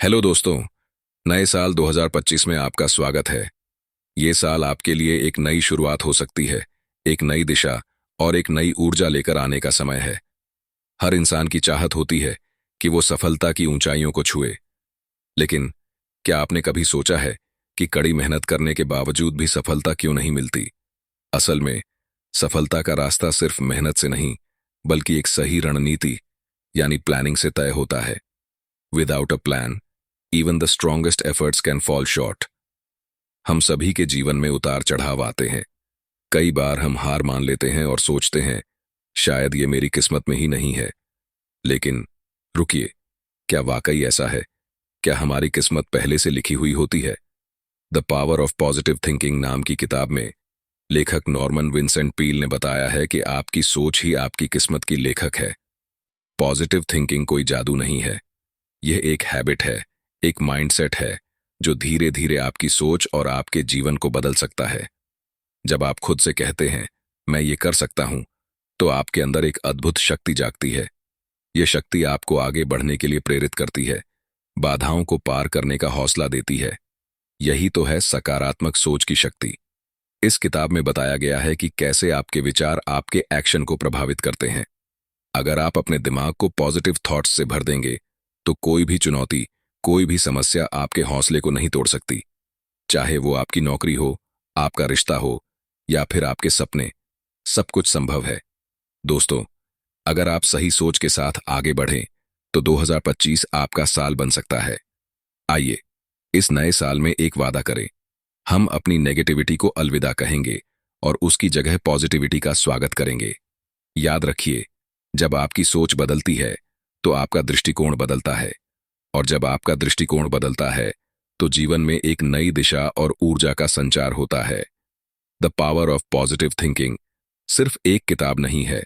Hello दोस्तों। नए साल 2025 में आपका स्वागत है। ये साल आपके लिए एक नई शुरुआत हो सकती है, एक नई दिशा और एक नई ऊर्जा लेकर आने का समय है। हर इंसान की चाहत होती है कि वो सफलता की ऊंचाइयों को छुए, लेकिन क्या आपने कभी सोचा है कि कड़ी मेहनत करने के बावजूद भी सफलता क्यों नहीं मिलती? असल में सफलता का रास्ता सिर्फ मेहनत से नहीं, बल्कि एक सही रणनीति यानी प्लानिंग से तय होता है। Without a plan even the strongest efforts can fall short. हम सभी के जीवन में उतार चढ़ाव आते हैं। कई बार हम हार मान लेते हैं और सोचते हैं शायद ये मेरी किस्मत में ही नहीं है। लेकिन रुकिए, क्या वाकई ऐसा है? क्या हमारी किस्मत पहले से लिखी हुई होती है? The power of positive thinking नाम की किताब में लेखक नॉर्मन विंसेंट पील ने बताया है कि आपकी सोच ही आपकी किस्मत की लेखक है। पॉजिटिव थिंकिंग कोई जादू नहीं है, यह एक हैबिट है, एक माइंडसेट है जो धीरे धीरे आपकी सोच और आपके जीवन को बदल सकता है। जब आप खुद से कहते हैं मैं ये कर सकता हूं, तो आपके अंदर एक अद्भुत शक्ति जागती है। यह शक्ति आपको आगे बढ़ने के लिए प्रेरित करती है, बाधाओं को पार करने का हौसला देती है। यही तो है सकारात्मक सोच की शक्ति। इस किताब में बताया गया है कि कैसे आपके विचार आपके एक्शन को प्रभावित करते हैं। अगर आप अपने दिमाग को पॉजिटिव थॉट्स से भर देंगे, तो कोई भी चुनौती, कोई भी समस्या आपके हौसले को नहीं तोड़ सकती। चाहे वो आपकी नौकरी हो, आपका रिश्ता हो या फिर आपके सपने, सब कुछ संभव है। दोस्तों, अगर आप सही सोच के साथ आगे बढ़ें, तो 2025 आपका साल बन सकता है। आइए, इस नए साल में एक वादा करें। हम अपनी नेगेटिविटी को अलविदा कहेंगे और उसकी जगह पॉजिटिविटी का स्वागत करेंगे। याद रखिए, जब आपकी सोच बदलती है, तो आपका दृष्टिकोण बदलता है, और जब आपका दृष्टिकोण बदलता है, तो जीवन में एक नई दिशा और ऊर्जा का संचार होता है। The power of positive thinking सिर्फ एक किताब नहीं है,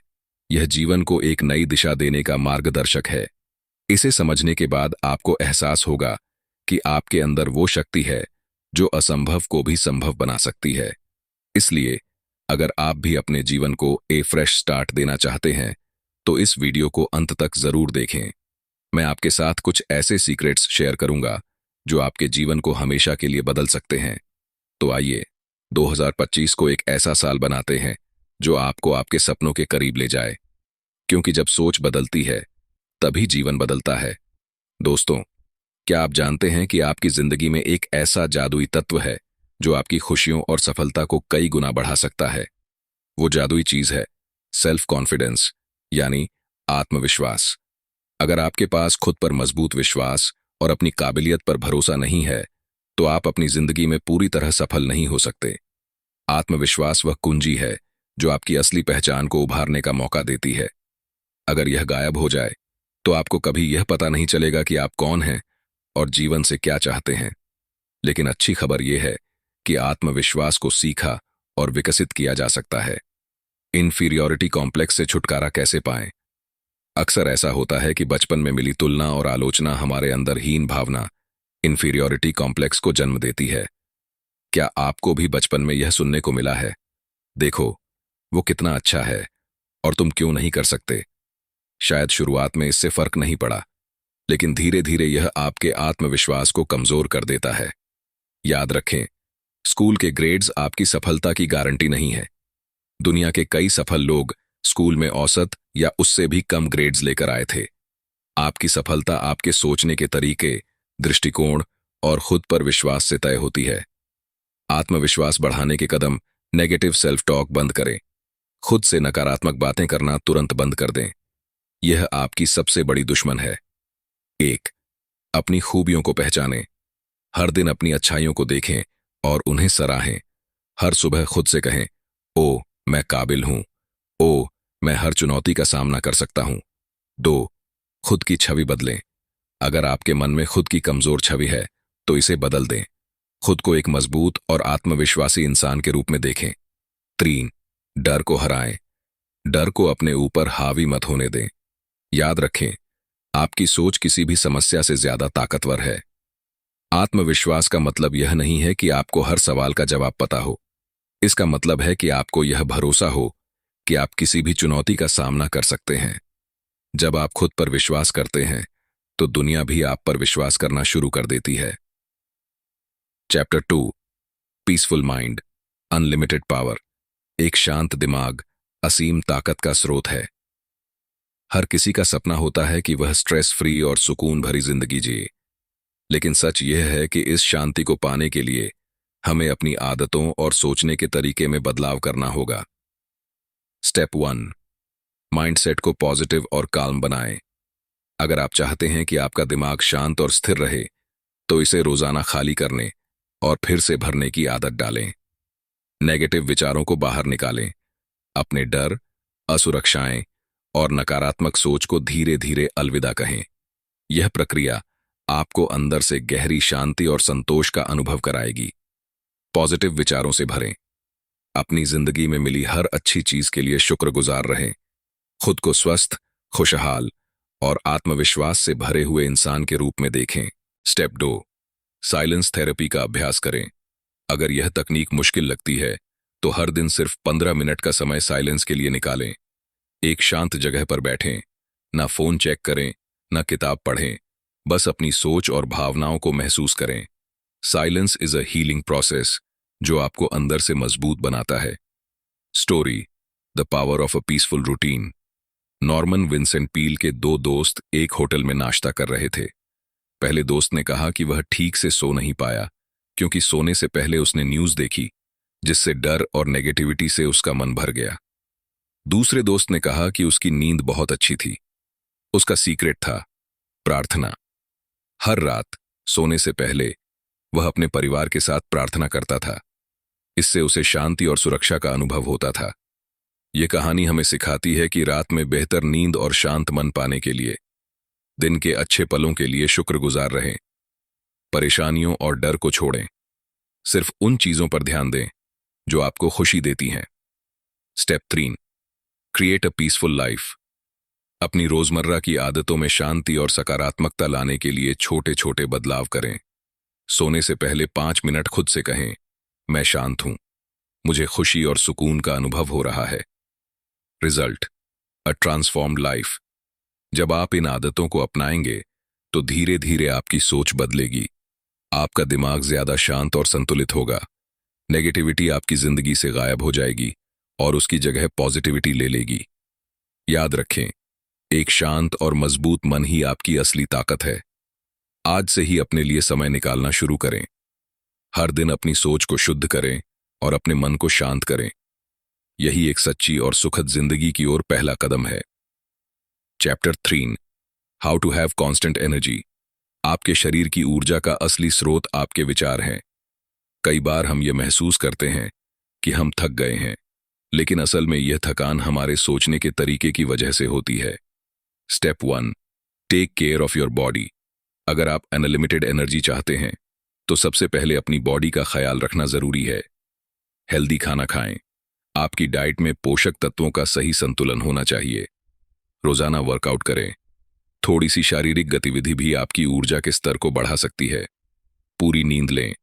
यह जीवन को एक नई दिशा देने का मार्गदर्शक है। इसे समझने के बाद आपको एहसास होगा कि आपके अंदर वो शक्ति है जो असंभव को भी संभव बना सकती है। इसलिए अगर आप भी अपने जीवन को फ्रेश स्टार्ट देना चाहते हैं, तो इस वीडियो को अंत तक जरूर देखें। मैं आपके साथ कुछ ऐसे सीक्रेट्स शेयर करूंगा जो आपके जीवन को हमेशा के लिए बदल सकते हैं। तो आइए, 2025 को एक ऐसा साल बनाते हैं जो आपको आपके सपनों के करीब ले जाए, क्योंकि जब सोच बदलती है, तभी जीवन बदलता है। दोस्तों, क्या आप जानते हैं कि आपकी जिंदगी में एक ऐसा जादुई तत्व है जो आपकी खुशियों और सफलता को कई गुना बढ़ा सकता है? वो जादुई चीज है सेल्फ कॉन्फिडेंस, यानी आत्मविश्वास। अगर आपके पास खुद पर मजबूत विश्वास और अपनी काबिलियत पर भरोसा नहीं है, तो आप अपनी जिंदगी में पूरी तरह सफल नहीं हो सकते। आत्मविश्वास वह कुंजी है जो आपकी असली पहचान को उभारने का मौका देती है। अगर यह गायब हो जाए, तो आपको कभी यह पता नहीं चलेगा कि आप कौन हैं और जीवन से क्या चाहते हैं। लेकिन अच्छी खबर यह है कि आत्मविश्वास को सीखा और विकसित किया जा सकता है। इन्फीरियॉरिटी कॉम्प्लेक्स से छुटकारा कैसे पाएं? अक्सर ऐसा होता है कि बचपन में मिली तुलना और आलोचना हमारे अंदर हीन भावना, इन्फीरियॉरिटी कॉम्प्लेक्स को जन्म देती है। क्या आपको भी बचपन में यह सुनने को मिला है, देखो वो कितना अच्छा है और तुम क्यों नहीं कर सकते? शायद शुरुआत में इससे फर्क नहीं पड़ा, लेकिन धीरे धीरे यह आपके आत्मविश्वास को कमजोर कर देता है। याद रखें, स्कूल के ग्रेड्स आपकी सफलता की गारंटी नहीं है। दुनिया के कई सफल लोग स्कूल में औसत या उससे भी कम ग्रेड्स लेकर आए थे। आपकी सफलता आपके सोचने के तरीके, दृष्टिकोण और खुद पर विश्वास से तय होती है। आत्मविश्वास बढ़ाने के कदम: नेगेटिव सेल्फ टॉक बंद करें। खुद से नकारात्मक बातें करना तुरंत बंद कर दें। यह आपकी सबसे बड़ी दुश्मन है। 1. अपनी खूबियों को पहचानें। हर दिन अपनी अच्छाइयों को देखें और उन्हें सराहें। हर सुबह खुद से कहें, ओ मैं काबिल हूं, ओ मैं हर चुनौती का सामना कर सकता हूं। 2. खुद की छवि बदलें। अगर आपके मन में खुद की कमजोर छवि है, तो इसे बदल दें। खुद को एक मजबूत और आत्मविश्वासी इंसान के रूप में देखें। 3. डर को हराएं। डर को अपने ऊपर हावी मत होने दें। याद रखें, आपकी सोच किसी भी समस्या से ज्यादा ताकतवर है। आत्मविश्वास का मतलब यह नहीं है कि आपको हर सवाल का जवाब पता हो। इसका मतलब है कि आपको यह भरोसा हो कि आप किसी भी चुनौती का सामना कर सकते हैं। जब आप खुद पर विश्वास करते हैं, तो दुनिया भी आप पर विश्वास करना शुरू कर देती है। Chapter 2, peaceful mind, unlimited power. एक शांत दिमाग असीम ताकत का स्रोत है। हर किसी का सपना होता है कि वह स्ट्रेस फ्री और सुकून भरी जिंदगी जिए, लेकिन सच यह है कि इस शांति को पाने के लिए हमें अपनी आदतों और सोचने के तरीके में बदलाव करना होगा। स्टेप 1, माइंडसेट को पॉजिटिव और काल्म बनाएं। अगर आप चाहते हैं कि आपका दिमाग शांत और स्थिर रहे, तो इसे रोजाना खाली करने और फिर से भरने की आदत डालें। नेगेटिव विचारों को बाहर निकालें। अपने डर, असुरक्षाएं और नकारात्मक सोच को धीरे धीरे अलविदा कहें। यह प्रक्रिया आपको अंदर से गहरी शांति और संतोष का अनुभव कराएगी। पॉजिटिव विचारों से भरें। अपनी जिंदगी में मिली हर अच्छी चीज के लिए शुक्रगुजार रहें। खुद को स्वस्थ, खुशहाल और आत्मविश्वास से भरे हुए इंसान के रूप में देखें। स्टेप 2, साइलेंस थेरेपी का अभ्यास करें। अगर यह तकनीक मुश्किल लगती है, तो हर दिन सिर्फ 15 मिनट का समय साइलेंस के लिए निकालें। एक शांत जगह पर बैठें, ना फोन चेक करें, ना किताब पढ़ें, बस अपनी सोच और भावनाओं को महसूस करें। Silence is a healing process जो आपको अंदर से मजबूत बनाता है। Story, the power of a peaceful routine. Norman Vincent Peale के दो दोस्त एक होटल में नाश्ता कर रहे थे। पहले दोस्त ने कहा कि वह ठीक से सो नहीं पाया, क्योंकि सोने से पहले उसने न्यूज़ देखी, जिससे डर और नेगेटिविटी से उसका मन भर गया। दूसरे दोस्त ने कहा कि उसकी नींद बहुत अच्छी थी। उसका सीक्रेट था प्रार्थना। हर रात सोने से पहले वह अपने परिवार के साथ प्रार्थना करता था। इससे उसे शांति और सुरक्षा का अनुभव होता था। यह कहानी हमें सिखाती है कि रात में बेहतर नींद और शांत मन पाने के लिए दिन के अच्छे पलों के लिए शुक्रगुजार रहें। परेशानियों और डर को छोड़ें। सिर्फ उन चीजों पर ध्यान दें जो आपको खुशी देती हैं। Step 3, create a peaceful life. अपनी रोजमर्रा की आदतों में शांति और सकारात्मकता लाने के लिए छोटे छोटे बदलाव करें। सोने से पहले 5 मिनट खुद से कहें, मैं शांत हूं, मुझे खुशी और सुकून का अनुभव हो रहा है। रिजल्ट, अ ट्रांसफॉर्म्ड लाइफ। जब आप इन आदतों को अपनाएंगे, तो धीरे धीरे आपकी सोच बदलेगी। आपका दिमाग ज्यादा शांत और संतुलित होगा। नेगेटिविटी आपकी जिंदगी से गायब हो जाएगी और उसकी जगह पॉजिटिविटी ले लेगी। याद रखें, एक शांत और मजबूत मन ही आपकी असली ताकत है। आज से ही अपने लिए समय निकालना शुरू करें। हर दिन अपनी सोच को शुद्ध करें और अपने मन को शांत करें। यही एक सच्ची और सुखद जिंदगी की ओर पहला कदम है। Chapter 3, how to have constant energy. आपके शरीर की ऊर्जा का असली स्रोत आपके विचार हैं। कई बार हम ये महसूस करते हैं कि हम थक गए हैं, लेकिन असल में यह थकान हमारे सोचने के तरीके की वजह से होती है। Step 1, take care of your body. अगर आप अनलिमिटेड एनर्जी चाहते हैं, तो सबसे पहले अपनी बॉडी का ख्याल रखना जरूरी है। हेल्दी खाना खाएं। आपकी डाइट में पोषक तत्वों का सही संतुलन होना चाहिए। रोजाना वर्कआउट करें। थोड़ी सी शारीरिक गतिविधि भी आपकी ऊर्जा के स्तर को बढ़ा सकती है। पूरी नींद लें।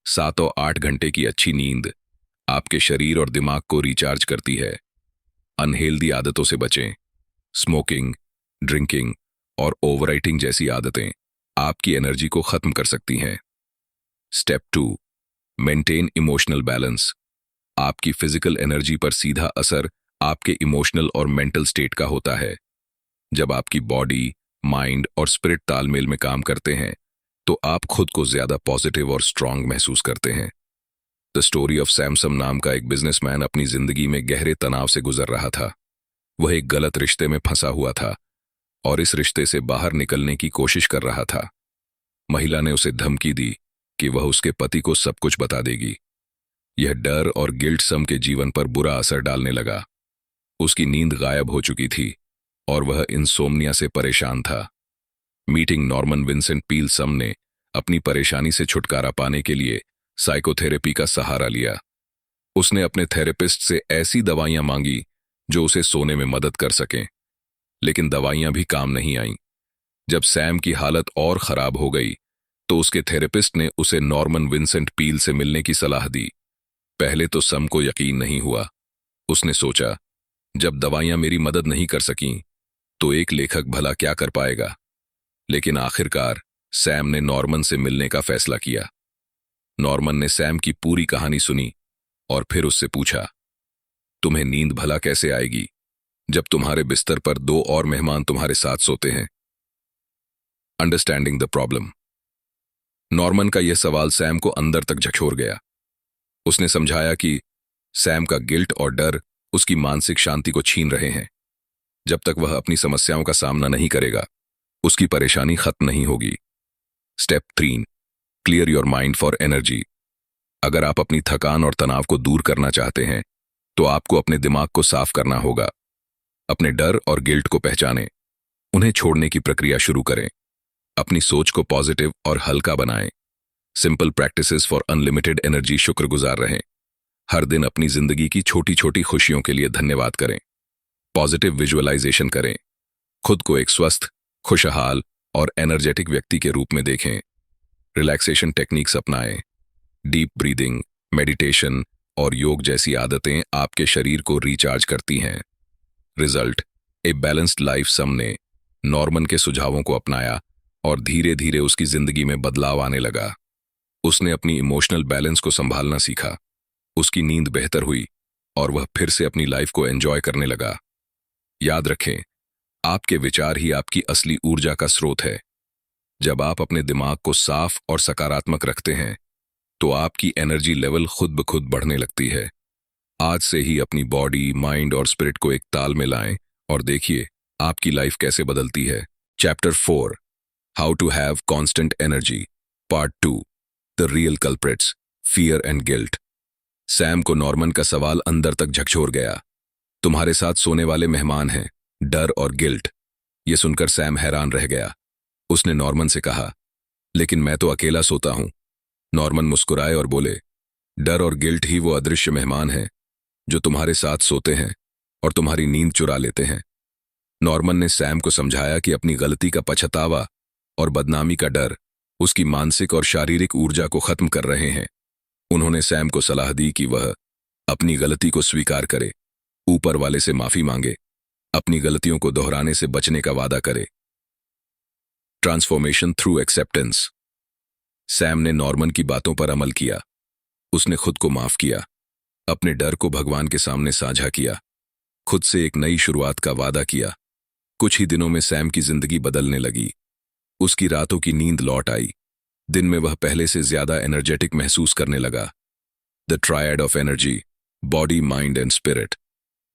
7 और 8 घंटे की अच्छी नींद आपके शरीर और दिमाग को रिचार्ज करती है। अनहेल्दी आदतों से बचें। स्मोकिंग, ड्रिंकिंग और ओवरईटिंग जैसी आदतें आपकी एनर्जी को खत्म कर सकती हैं। Step 2, maintain emotional balance. आपकी फिजिकल एनर्जी पर सीधा असर आपके इमोशनल और मेंटल स्टेट का होता है। जब आपकी बॉडी, माइंड और स्पिरिट तालमेल में काम करते हैं, तो आप खुद को ज्यादा पॉजिटिव और स्ट्रांग महसूस करते हैं। द स्टोरी ऑफ सैमसम नाम का एक बिजनेसमैन अपनी जिंदगी में गहरे तनाव से गुजर रहा था। वह एक गलत रिश्ते में फंसा हुआ था और इस रिश्ते से बाहर निकलने की कोशिश कर रहा था। महिला ने उसे धमकी दी कि वह उसके पति को सब कुछ बता देगी। यह डर और गिल्ट सम के जीवन पर बुरा असर डालने लगा। उसकी नींद गायब हो चुकी थी और वह इंसोम्निया से परेशान था। मीटिंग नॉर्मन विंसेंट पील सम ने अपनी परेशानी से छुटकारा पाने के लिए साइकोथेरेपी का सहारा लिया। उसने अपने थेरेपिस्ट से ऐसी दवाइयां मांगी जो उसे सोने में मदद कर सकें, लेकिन दवाइयां भी काम नहीं आईं। जब सैम की हालत और खराब हो गई, तो उसके थेरेपिस्ट ने उसे नॉर्मन विंसेंट पील से मिलने की सलाह दी। पहले तो सम को यकीन नहीं हुआ। उसने सोचा, जब दवाइयां मेरी मदद नहीं कर सकीं, तो एक लेखक भला क्या कर पाएगा। लेकिन आखिरकार सैम ने नॉर्मन से मिलने का फैसला किया। नॉर्मन ने सैम की पूरी कहानी सुनी और फिर उससे पूछा, तुम्हें नींद भला कैसे आएगी जब तुम्हारे बिस्तर पर दो और मेहमान तुम्हारे साथ सोते हैं? Understanding the problem. नॉर्मन का यह सवाल सैम को अंदर तक झकझोर गया। उसने समझाया कि सैम का गिल्ट और डर उसकी मानसिक शांति को छीन रहे हैं। जब तक वह अपनी समस्याओं का सामना नहीं करेगा, उसकी परेशानी खत्म नहीं होगी। Step 3, clear your mind for energy. अगर आप अपनी थकान और तनाव को दूर करना चाहते हैं, तो आपको अपने दिमाग को साफ करना होगा। अपने डर और गिल्ट को पहचानें, उन्हें छोड़ने की प्रक्रिया शुरू करें। अपनी सोच को पॉजिटिव और हल्का बनाएं। Simple practices for unlimited energy. शुक्रगुजार रहें। हर दिन अपनी जिंदगी की छोटी छोटी खुशियों के लिए धन्यवाद करें। पॉजिटिव विजुअलाइजेशन करें। खुद को एक स्वस्थ, खुशहाल और एनर्जेटिक व्यक्ति के रूप में देखें। रिलैक्सेशन टेक्निक्स अपनाएं। डीप ब्रीदिंग, मेडिटेशन और योग जैसी आदतें आपके शरीर को रिचार्ज करती हैं। Result, a balanced life. Sam ने नॉर्मन के सुझावों को अपनाया और धीरे धीरे उसकी जिंदगी में बदलाव आने लगा। उसने अपनी इमोशनल बैलेंस को संभालना सीखा, उसकी नींद बेहतर हुई और वह फिर से अपनी लाइफ को एंजॉय करने लगा। याद रखें, आपके विचार ही आपकी असली ऊर्जा का स्रोत है। जब आप अपने दिमाग को साफ और सकारात्मक रखते हैं, तो आपकी एनर्जी लेवल खुद ब खुद बढ़ने लगती है। आज से ही अपनी बॉडी, माइंड और स्पिरिट को एक ताल में लाएं और देखिए आपकी लाइफ कैसे बदलती है। Chapter 4, how to have constant energy, part 2, the real culprits, fear and guilt. Sam को नॉर्मन का सवाल अंदर तक झकझोर गया। तुम्हारे साथ सोने वाले मेहमान हैं, डर और गिल्ट। यह सुनकर सैम हैरान रह गया। उसने नॉर्मन से कहा, लेकिन मैं तो अकेला सोता हूं। नॉर्मन मुस्कुराए और बोले, डर और गिल्ट ही वो अदृश्य मेहमान हैं जो तुम्हारे साथ सोते हैं और तुम्हारी नींद चुरा लेते हैं। नॉर्मन ने सैम को समझाया कि अपनी गलती का पछतावा और बदनामी का डर उसकी मानसिक और शारीरिक ऊर्जा को खत्म कर रहे हैं। उन्होंने सैम को सलाह दी कि वह अपनी गलती को स्वीकार करे, ऊपर वाले से माफी मांगे, अपनी गलतियों को दोहराने से बचने का वादा करे। Transformation through acceptance. सैम ने नॉर्मन की बातों पर अमल किया। उसने खुद को माफ किया, अपने डर को भगवान के सामने साझा किया, खुद से एक नई शुरुआत का वादा किया। कुछ ही दिनों में सैम की जिंदगी बदलने लगी। उसकी रातों की नींद लौट आई। दिन में वह पहले से ज्यादा एनर्जेटिक महसूस करने लगा। The triad of energy, body, mind and spirit.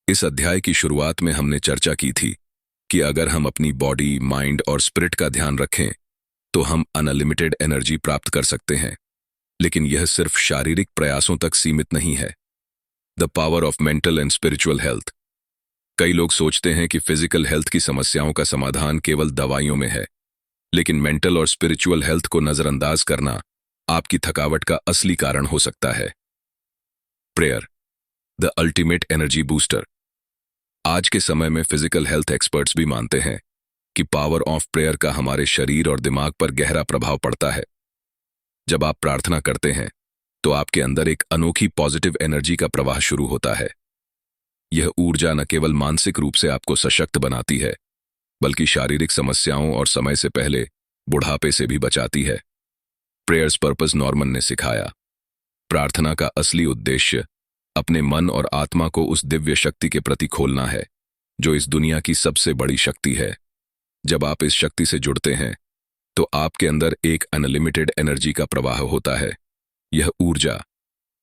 इस अध्याय की शुरुआत में हमने चर्चा की थी कि अगर हम अपनी बॉडी, माइंड और स्पिरिट का ध्यान रखें, तो हम अनलिमिटेड एनर्जी प्राप्त कर सकते हैं। लेकिन यह सिर्फ शारीरिक प्रयासों तक सीमित नहीं है। The power of mental and spiritual health. कई लोग सोचते हैं कि फिजिकल हेल्थ की समस्याओं का समाधान केवल दवाइयों में है, लेकिन मेंटल और स्पिरिचुअल हेल्थ को नजरअंदाज करना आपकी थकावट का असली कारण हो सकता है। Prayer, the ultimate energy booster. आज के समय में फिजिकल हेल्थ एक्सपर्ट्स भी मानते हैं कि पावर ऑफ प्रेयर का हमारे शरीर और दिमाग पर गहरा प्रभाव पड़ता है। जब आप प्रार्थना करते हैं, तो आपके अंदर एक अनोखी पॉजिटिव एनर्जी का प्रवाह शुरू होता है। यह ऊर्जा न केवल मानसिक रूप से आपको सशक्त बनाती है, बल्कि शारीरिक समस्याओं और समय से पहले बुढ़ापे से भी बचाती है। प्रेयर्स पर्पस नॉर्मन ने सिखाया। प्रार्थना का असली उद्देश्य अपने मन और आत्मा को उस दिव्य शक्ति के प्रति खोलना है, जो इस दुनिया की सबसे बड़ी शक्ति है। जब आप इस शक्ति से जुड़ते हैं, तो आपके अंदर एक अनलिमिटेड एनर्जी का प्रवाह होता है। यह ऊर्जा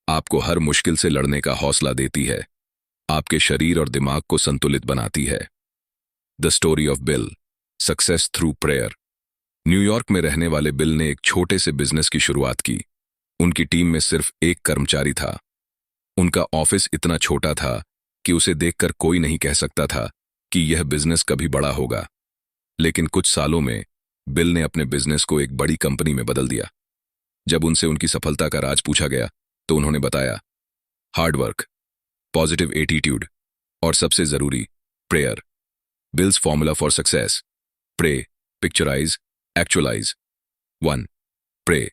आपको हर मुश्किल से लड़ने का हौसला देती है, आपके शरीर और दिमाग को संतुलित बनाती है। The story of bill, success through prayer. New York में रहने वाले बिल ने एक छोटे से बिजनेस की शुरुआत की। उनकी टीम में सिर्फ एक कर्मचारी था। उनका ऑफिस इतना छोटा था कि उसे देखकर कोई नहीं कह सकता था कि यह बिजनेस कभी बड़ा होगा। लेकिन कुछ सालों में बिल ने अपने बिजनेस को एक बड़ी कंपनी में बदल दिया। जब उनसे उनकी सफलता का राज पूछा गया, तो उन्होंने बताया, हार्ड वर्क, पॉजिटिव एटीट्यूड और सबसे जरूरी, prayer. Bill's formula for success: pray, picturize, actualize. 1. Pray,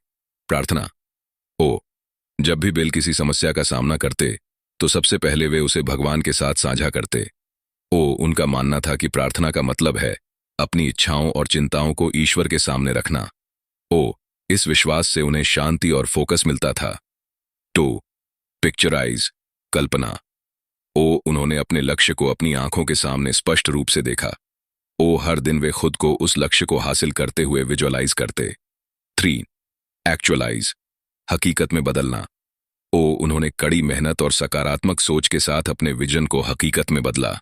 प्रार्थना। ओ, जब भी बिल किसी समस्या का सामना करते, तो सबसे पहले वे उसे भगवान के साथ साझा करते। उनका मानना था कि प्रार्थना का मतलब है अपनी इच्छाओं और चिंताओं को ईश्वर के सामने रखना। ओ, इस विश्वास से उन्हें शांति और फोकस मिलता था। 2. पिक्चराइज, कल्पना। ओ, उन्होंने अपने लक्ष्य को अपनी आंखों के सामने स्पष्ट रूप से देखा। ओ, हर दिन वे खुद को उस लक्ष्य को हासिल करते हुए विजुअलाइज करते। 3. एक्चुअलाइज, हकीकत में बदलना। ओ, उन्होंने कड़ी मेहनत और सकारात्मक सोच के साथ अपने विजन को हकीकत में बदला।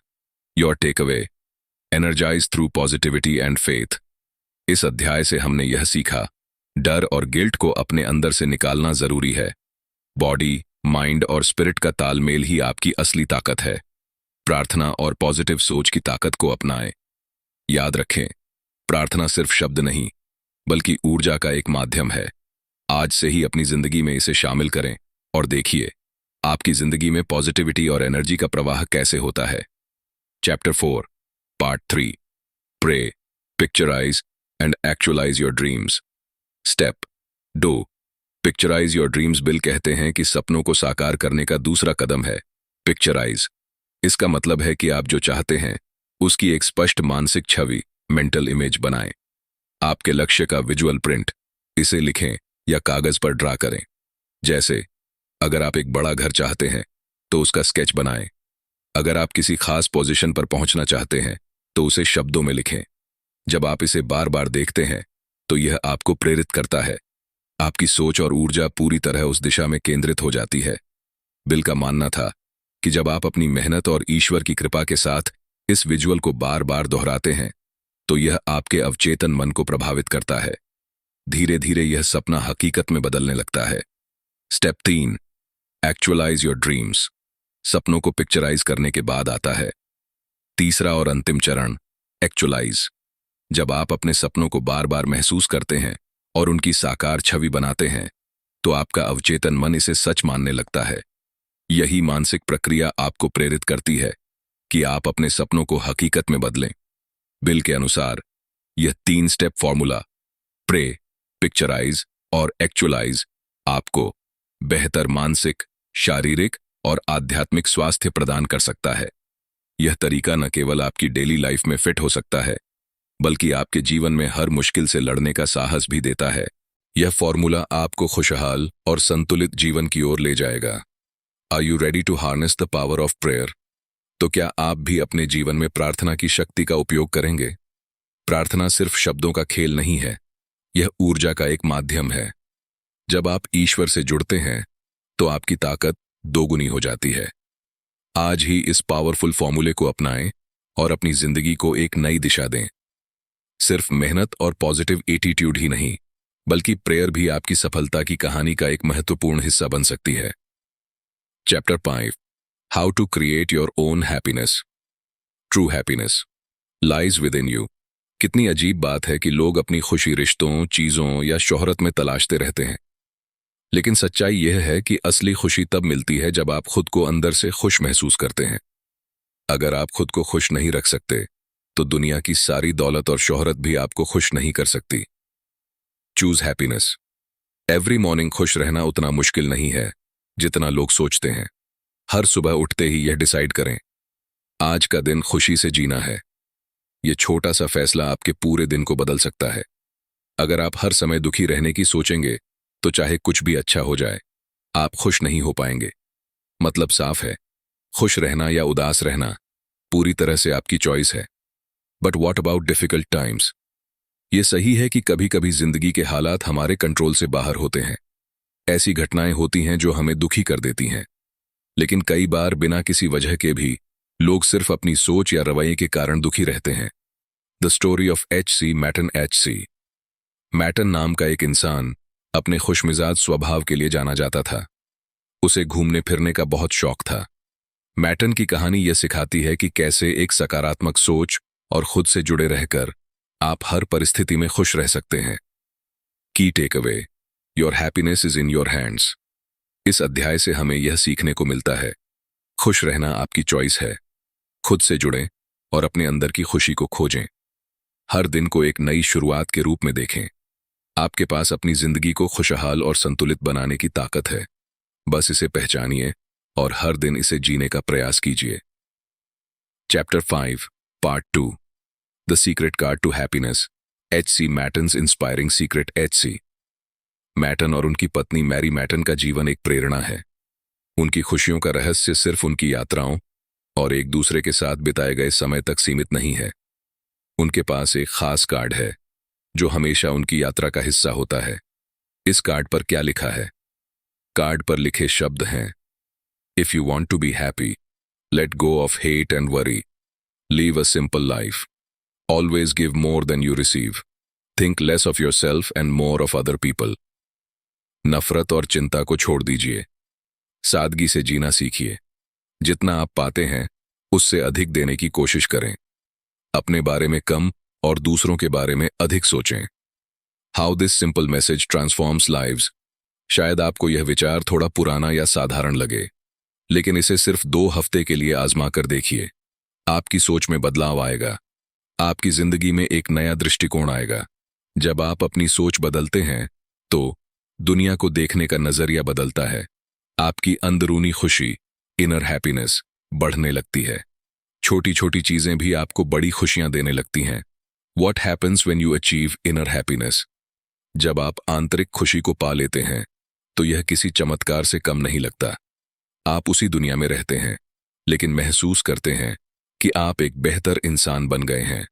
Your takeaway, energize through positivity and faith. इस अध्याय से हमने यह सीखा, डर और गिल्ट को अपने अंदर से निकालना जरूरी है। बॉडी, माइंड और स्पिरिट का तालमेल ही आपकी असली ताकत है। प्रार्थना और पॉजिटिव सोच की ताकत को अपनाएं। याद रखें, प्रार्थना सिर्फ शब्द नहीं, बल्कि ऊर्जा का एक माध्यम है। आज से ही अपनी जिंदगी में इसे शामिल करें और देखिए आपकी जिंदगी में पॉजिटिविटी और एनर्जी का प्रवाह कैसे होता है। Chapter 4, part 3, pray, picturize and actualize your dreams. Step 2, picturize your dreams. Bill कहते हैं कि सपनों को साकार करने का दूसरा कदम है पिक्चराइज। इसका मतलब है कि आप जो चाहते हैं उसकी एक स्पष्ट मानसिक छवि, मेंटल इमेज बनाएं। आपके लक्ष्य का विजुअल प्रिंट, इसे लिखें या कागज पर ड्रा करें। जैसे अगर आप एक बड़ा घर चाहते हैं तो उसका स्केच बनाएं। अगर आप किसी खास पोजीशन पर पहुंचना चाहते हैं तो उसे शब्दों में लिखें। जब आप इसे बार बार देखते हैं तो यह आपको प्रेरित करता है। आपकी सोच और ऊर्जा पूरी तरह उस दिशा में केंद्रित हो जाती है। बिल का मानना था कि जब आप अपनी मेहनत और ईश्वर की कृपा के साथ इस विजुअल को बार बार दोहराते हैं तो यह आपके अवचेतन मन को प्रभावित करता है। धीरे धीरे यह सपना हकीकत में बदलने लगता है। Step 3, actualise your dreams. सपनों को पिक्चराइज करने के बाद आता है तीसरा और अंतिम चरण, एक्चुअलाइज। जब आप अपने सपनों को बार बार महसूस करते हैं और उनकी साकार छवि बनाते हैं तो आपका अवचेतन मन इसे सच मानने लगता है। यही मानसिक प्रक्रिया आपको प्रेरित करती है कि आप अपने सपनों को हकीकत में बदलें। बिल के अनुसार यह 3 स्टेप फॉर्मूला, प्रे, पिक्चराइज और एक्चुअलाइज, आपको बेहतर मानसिक, शारीरिक और आध्यात्मिक स्वास्थ्य प्रदान कर सकता है। यह तरीका न केवल आपकी डेली लाइफ में फिट हो सकता है, बल्कि आपके जीवन में हर मुश्किल से लड़ने का साहस भी देता है। यह फॉर्मूला आपको खुशहाल और संतुलित जीवन की ओर ले जाएगा। Are you ready to harness the power of prayer? तो क्या आप भी अपने जीवन में प्रार्थना की शक्ति का उपयोग करेंगे? प्रार्थना सिर्फ शब्दों का खेल नहीं है, यह ऊर्जा का एक माध्यम है। जब आप ईश्वर से जुड़ते हैं तो आपकी ताकत दोगुनी हो जाती है। आज ही इस पावरफुल फॉर्मूले को अपनाएं और अपनी जिंदगी को एक नई दिशा दें। सिर्फ मेहनत और पॉजिटिव एटीट्यूड ही नहीं, बल्कि प्रेयर भी आपकी सफलता की कहानी का एक महत्वपूर्ण हिस्सा बन सकती है। Chapter 5, how to create your own happiness. True happiness lies within you. कितनी अजीब बात है कि लोग अपनी खुशी रिश्तों, चीजों या शोहरत में तलाशते रहते हैं, लेकिन सच्चाई यह है कि असली खुशी तब मिलती है जब आप खुद को अंदर से खुश महसूस करते हैं। अगर आप खुद को खुश नहीं रख सकते तो दुनिया की सारी दौलत और शोहरत भी आपको खुश नहीं कर सकती। Choose happiness. एवरी मॉर्निंग खुश रहना उतना मुश्किल नहीं है जितना लोग सोचते हैं। हर सुबह उठते ही यह डिसाइड करें, आज का दिन खुशी से जीना है। यह छोटा सा फैसला आपके पूरे दिन को बदल सकता है। अगर आप हर समय दुखी रहने की सोचेंगे तो चाहे कुछ भी अच्छा हो जाए, आप खुश नहीं हो पाएंगे। मतलब साफ है, खुश रहना या उदास रहना पूरी तरह से आपकी चॉइस है। But what about difficult times? ये सही है कि कभी कभी जिंदगी के हालात हमारे कंट्रोल से बाहर होते हैं। ऐसी घटनाएं होती हैं जो हमें दुखी कर देती हैं, लेकिन कई बार बिना किसी वजह के भी लोग सिर्फ अपनी सोच या रवैये के कारण दुखी रहते हैं। The story of H.C. मैटन। H.C. मैटन नाम का एक इंसान अपने खुशमिजाज स्वभाव के लिए जाना जाता था। उसे घूमने फिरने का बहुत शौक था। मैटन की कहानी यह सिखाती है कि कैसे एक सकारात्मक सोच और खुद से जुड़े रहकर आप हर परिस्थिति में खुश रह सकते हैं। Key takeaway, your happiness is in your hands. इस अध्याय से हमें यह सीखने को मिलता है, खुश रहना आपकी चॉइस है। खुद से जुड़ें और अपने अंदर की खुशी को खोजें। हर दिन को एक नई शुरुआत के रूप में देखें। आपके पास अपनी जिंदगी को खुशहाल और संतुलित बनाने की ताकत है। बस इसे पहचानिए और हर दिन इसे जीने का प्रयास कीजिए। Chapter 5, part 2, the secret card to happiness, H.C. Mattern's inspiring secret. H.C. Mattern और उनकी पत्नी मैरी मैटन का जीवन एक प्रेरणा है। उनकी खुशियों का रहस्य सिर्फ उनकी यात्राओं और एक दूसरे के साथ बिताए गए समय तक सीमित नहीं है। उनके पास एक खास कार्ड है जो हमेशा उनकी यात्रा का हिस्सा होता है। इस कार्ड पर क्या लिखा है? कार्ड पर लिखे शब्द हैं, if you want to be happy, let go of hate and worry, leave a simple life, always give more than you receive, think less of yourself and more of other people. नफरत और चिंता को छोड़ दीजिए, सादगी से जीना सीखिए। जितना आप पाते हैं उससे अधिक देने की कोशिश करें। अपने बारे में कम और दूसरों के बारे में अधिक सोचें। How this simple message transforms lives. शायद आपको यह विचार थोड़ा पुराना या साधारण लगे, लेकिन इसे सिर्फ 2 हफ्ते के लिए आजमा कर देखिए। आपकी सोच में बदलाव आएगा, आपकी जिंदगी में एक नया दृष्टिकोण आएगा। जब आप अपनी सोच बदलते हैं तो दुनिया को देखने का नजरिया बदलता है। आपकी अंदरूनी खुशी, इनर हैप्पीनेस, बढ़ने लगती है। छोटी छोटी चीजें भी आपको बड़ी खुशियां देने लगती हैं। What happens when you achieve inner happiness? जब आप आंतरिक खुशी को पा लेते हैं तो यह किसी चमत्कार से कम नहीं लगता। आप उसी दुनिया में रहते हैं, लेकिन महसूस करते हैं कि आप एक बेहतर इंसान बन गए हैं।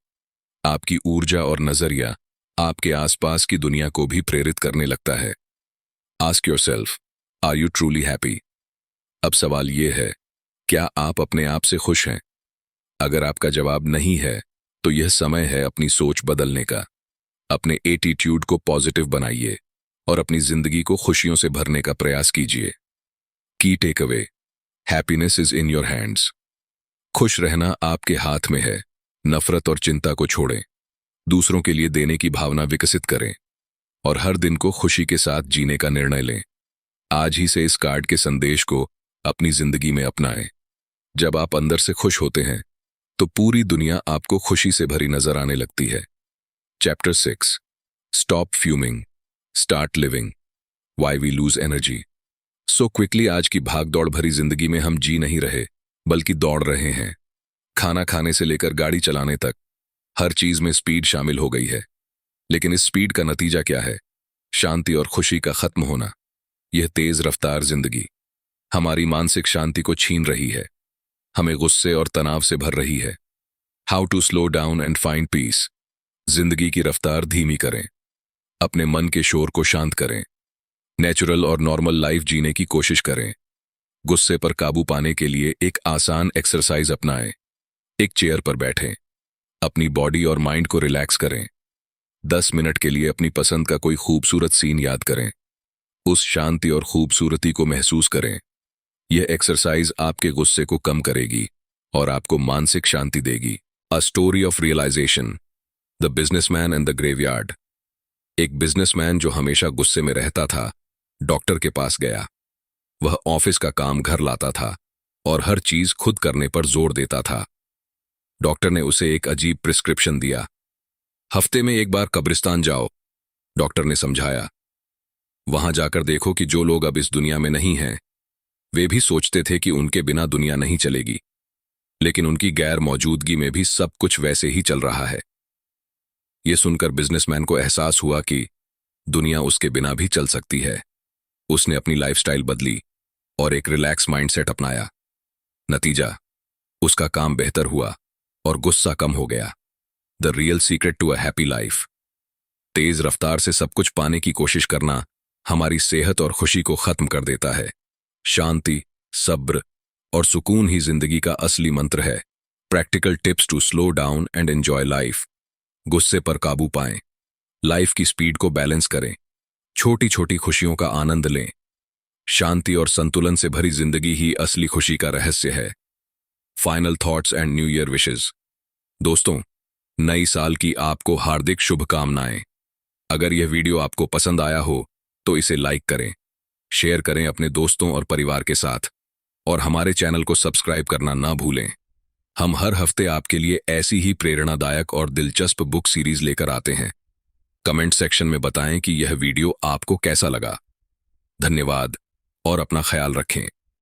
आपकी ऊर्जा और नजरिया आपके आसपास की दुनिया को भी प्रेरित करने लगता है। Ask yourself, are you truly happy? अब सवाल यह है, क्या आप अपने आप से खुश हैं? अगर आपका जवाब नहीं है तो यह समय है अपनी सोच बदलने का। अपने एटीट्यूड को पॉजिटिव बनाइए और अपनी जिंदगी को खुशियों से भरने का प्रयास कीजिए। Key takeaway, happiness is in your hands. खुश रहना आपके हाथ में है। नफरत और चिंता को छोड़ें, दूसरों के लिए देने की भावना विकसित करें और हर दिन को खुशी के साथ जीने का निर्णय लें। आज ही से इस कार्ड के संदेश को अपनी जिंदगी में अपनाएं। जब आप अंदर से खुश होते हैं तो पूरी दुनिया आपको खुशी से भरी नजर आने लगती है। Chapter 6, stop fuming, start living, why we lose energy so quickly. आज की भागदौड़ भरी जिंदगी में हम जी नहीं रहे, बल्कि दौड़ रहे हैं। खाना खाने से लेकर गाड़ी चलाने तक हर चीज में स्पीड शामिल हो गई है। लेकिन इस स्पीड का नतीजा क्या है? शांति और खुशी का खत्म होना। यह तेज रफ्तार जिंदगी हमारी मानसिक शांति को छीन रही है, हमें गुस्से और तनाव से भर रही है। How to slow down and find peace. जिंदगी की रफ्तार धीमी करें, अपने मन के शोर को शांत करें, नेचुरल और नॉर्मल लाइफ जीने की कोशिश करें। गुस्से पर काबू पाने के लिए एक आसान एक्सरसाइज अपनाएं। एक चेयर पर बैठें, अपनी बॉडी और माइंड को रिलैक्स करें। 10 मिनट के लिए अपनी पसंद का कोई खूबसूरत सीन याद करें, उस शांति और खूबसूरती को महसूस करें। यह एक्सरसाइज आपके गुस्से को कम करेगी और आपको मानसिक शांति देगी। A story of realization, the businessman and the graveyard. एक बिजनेसमैन जो हमेशा गुस्से में रहता था, डॉक्टर के पास गया। वह ऑफिस का काम घर लाता था और हर चीज खुद करने पर जोर देता था। डॉक्टर ने उसे एक अजीब प्रिस्क्रिप्शन दिया। हफ्ते में एक बार कब्रिस्तान जाओ, डॉक्टर ने समझाया। वहां जाकर देखो कि जो लोग अब इस दुनिया में नहीं हैं, वे भी सोचते थे कि उनके बिना दुनिया नहीं चलेगी, लेकिन उनकी गैर मौजूदगी में भी सब कुछ वैसे ही चल रहा है। यह सुनकर बिजनेसमैन को एहसास हुआ कि दुनिया उसके बिना भी चल सकती है। उसने अपनी लाइफस्टाइल बदली और एक रिलैक्स माइंडसेट अपनाया। नतीजा, उसका काम बेहतर हुआ और गुस्सा कम हो गया। The real secret to a happy life. तेज रफ्तार से सब कुछ पाने की कोशिश करना हमारी सेहत और खुशी को खत्म कर देता है। शांति, सब्र और सुकून ही जिंदगी का असली मंत्र है। Practical tips to slow down and enjoy life. गुस्से पर काबू पाएं, लाइफ की स्पीड को बैलेंस करें, छोटी छोटी खुशियों का आनंद लें। शांति और संतुलन से भरी जिंदगी ही असली खुशी का रहस्य है। Final thoughts and new year wishes. दोस्तों, नई साल की आपको हार्दिक शुभकामनाएं। अगर यह वीडियो आपको पसंद आया हो तो इसे लाइक करें, शेयर करें अपने दोस्तों और परिवार के साथ, और हमारे चैनल को सब्सक्राइब करना ना भूलें। हम हर हफ्ते आपके लिए ऐसी ही प्रेरणादायक और दिलचस्प बुक सीरीज लेकर आते हैं। कमेंट सेक्शन में बताएं कि यह वीडियो आपको कैसा लगा। धन्यवाद और अपना ख्याल रखें।